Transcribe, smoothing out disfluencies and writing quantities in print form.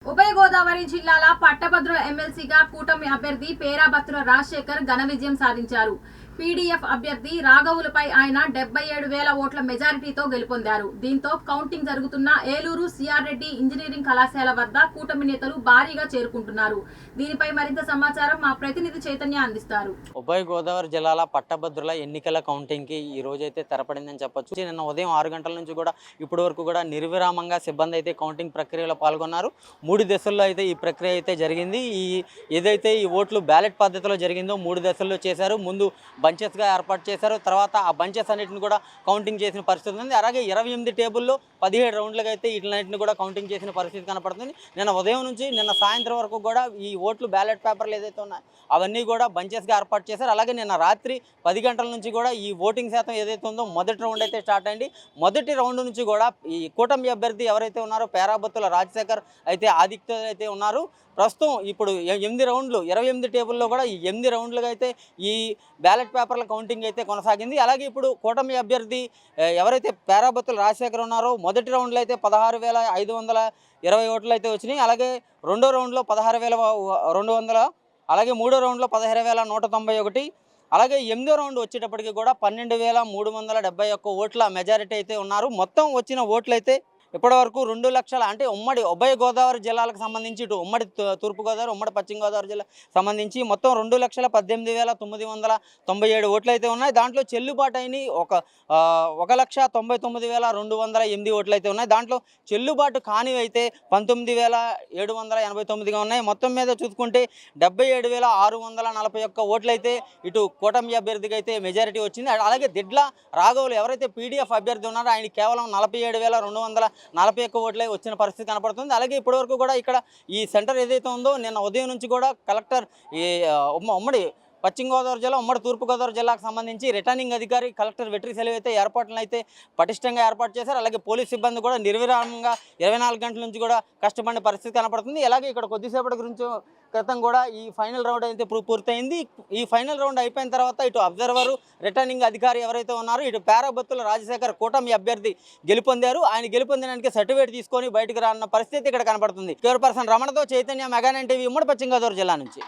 ఉభయ గోదావరి జిల్లాల పట్టభద్రుల ఎమ్మెల్సీగా కూటమి అభ్యర్థి పేరాబత్తుల రాజశేఖర్ ఘన విజయం సాధించారు. పీడీఎఫ్ అభ్యర్థి రాఘవులపై ఆయన 77,000 ఓట్ల మెజారిటీతో గెలుపొందారు. దీంతో కౌంటింగ్ జరుగుతున్న ఏలూరు సిఆర్ రెడ్డి ఇంజనీరింగ్ కళాశాల వద్ద కూటమి నేతలు భారీగా చేరుకుంటున్నారు. దీనిపై మరింత సమాచారం మా ప్రతినిధి చైతన్య అందిస్తారు. ఉభయ గోదావరి జిల్లాల పట్టభద్రుల ఎన్నికల కౌంటింగ్ కి ఈ రోజు అయితే తెరపడిందని చెప్పొచ్చు. నిన్న ఉదయం 6 గంటల నుంచి కూడా ఇప్పటి వరకు కూడా నిర్విరామంగా సిబ్బంది అయితే కౌంటింగ్ ప్రక్రియలో పాల్గొన్నారు. 3 దశల్లో అయితే ఈ ప్రక్రియ అయితే జరిగింది. ఏదైతే ఈ ఓట్లు బ్యాలెట్ పద్ధతిలో జరిగిందో 3 దశల్లో చేశారు. ముందు బంచెస్గా ఏర్పాటు చేశారు. తర్వాత ఆ బంచెస్ అన్నింటిని కూడా కౌంటింగ్ చేసిన పరిస్థితి ఉంది. అలాగే 28 టేబుల్లో 17 రౌండ్లుగా అయితే వీటినన్నింటిని కూడా కౌంటింగ్ చేసిన పరిస్థితి కనపడుతుంది. నిన్న ఉదయం నుంచి నిన్న సాయంత్రం వరకు కూడా ఈ ఓట్లు బ్యాలెట్ పేపర్లు ఏదైతే ఉన్నాయో అవన్నీ కూడా బంచెస్గా ఏర్పాటు చేశారు. అలాగే నిన్న రాత్రి 10 గంటల నుంచి కూడా ఈ ఓటింగ్ శాతం ఏదైతే ఉందో మొదటి రౌండ్ అయితే స్టార్ట్ అయింది. మొదటి రౌండ్ నుంచి కూడా ఈ కూటమి అభ్యర్థి ఎవరైతే ఉన్నారో పేరాబత్తుల రాజశేఖర్ అయితే ఆధిక్యత అయితే ఉన్నారు. ప్రస్తుతం ఇప్పుడు 8 రౌండ్లు 28 టేబుల్లో కూడా ఈ 8 రౌండ్లుగా అయితే ఈ బ్యాలెట్ పేపర్ల కౌంటింగ్ అయితే కొనసాగింది. అలాగే ఇప్పుడు కూటమి అభ్యర్థి ఎవరైతే పేరాబత్తుల రాజశేఖర్ ఉన్నారో మొదటి రౌండ్లో అయితే 16,520 ఓట్లు అయితే వచ్చినాయి. అలాగే రెండో రౌండ్లో 16,200, అలాగే మూడో రౌండ్లో 15,191, అలాగే 8వ రౌండ్ వచ్చేటప్పటికి కూడా 12,371 ఓట్ల మెజారిటీ అయితే ఉన్నారు. మొత్తం వచ్చిన ఓట్లు అయితే ఇప్పటివరకు 2 లక్షల అంటే ఉభయ గోదావరి జిల్లాలకు సంబంధించి ఇటు ఉమ్మడి తూర్పుగోదావరి ఉమ్మడి పశ్చిమ గోదావరి జిల్లా సంబంధించి మొత్తం 2,18,997 ఓట్లు అయితే ఉన్నాయి. దాంట్లో చెల్లుబాటు అయిన 1,99,208 ఓట్లు అయితే ఉన్నాయి. దాంట్లో చెల్లుబాటు కానివి అయితే 19,789గా ఉన్నాయి. మొత్తం మీద చూసుకుంటే 77,641 ఓట్లు అయితే ఇటు కూటమి అభ్యర్థికి అయితే మెజారిటీ వచ్చింది. అలాగే దిడ్ల రాఘవులు ఎవరైతే పీడీఎఫ్ అభ్యర్థి ఉన్నారో ఆయన కేవలం 47,241 ఓట్లే వచ్చిన పరిస్థితి కనపడుతుంది. అలాగే ఇప్పటివరకు కూడా ఇక్కడ ఈ సెంటర్ ఏదైతే ఉందో నిన్న ఉదయం నుంచి కూడా కలెక్టర్ ఈ ఉమ్మడి పశ్చిమ గోదావరి జిల్లా ఉమ్మడి తూర్పుగోదావరి జిల్లాకు సంబంధించి రిటర్నింగ్ అధికారి కలెక్టర్ వెట్రి సెలవు అయితే ఏర్పాట్లను అయితే పటిష్టంగా ఏర్పాటు చేశారు. అలాగే పోలీస్ సిబ్బంది కూడా నిర్విరామంగా 24 గంటల నుంచి కూడా కష్టపడిన పరిస్థితి కనపడుతుంది. అలాగే ఇక్కడ కొద్దిసేపటి క్రితం కూడా ఈ ఫైనల్ రౌండ్ అయితే పూర్తయింది. ఈ ఫైనల్ రౌండ్ అయిపోయిన తర్వాత ఇటు అబ్జర్వరు రిటర్నింగ్ అధికారి ఎవరైతే ఉన్నారో ఇటు పేరాబత్తుల రాజశేఖర్ కూటమి అభ్యర్థి గెలుపొందారు. ఆయన గెలుపొందడానికి సర్టిఫికేట్ తీసుకొని బయటకు రానున్న పరిస్థితి ఇక్కడ కనపడుతుంది. కెమెరా పర్సన్ రమణతో చైతన్య, మెగా 9 టీవీ, ఉమ్మడి పశ్చిమ గోదావరి జిల్లా నుంచి.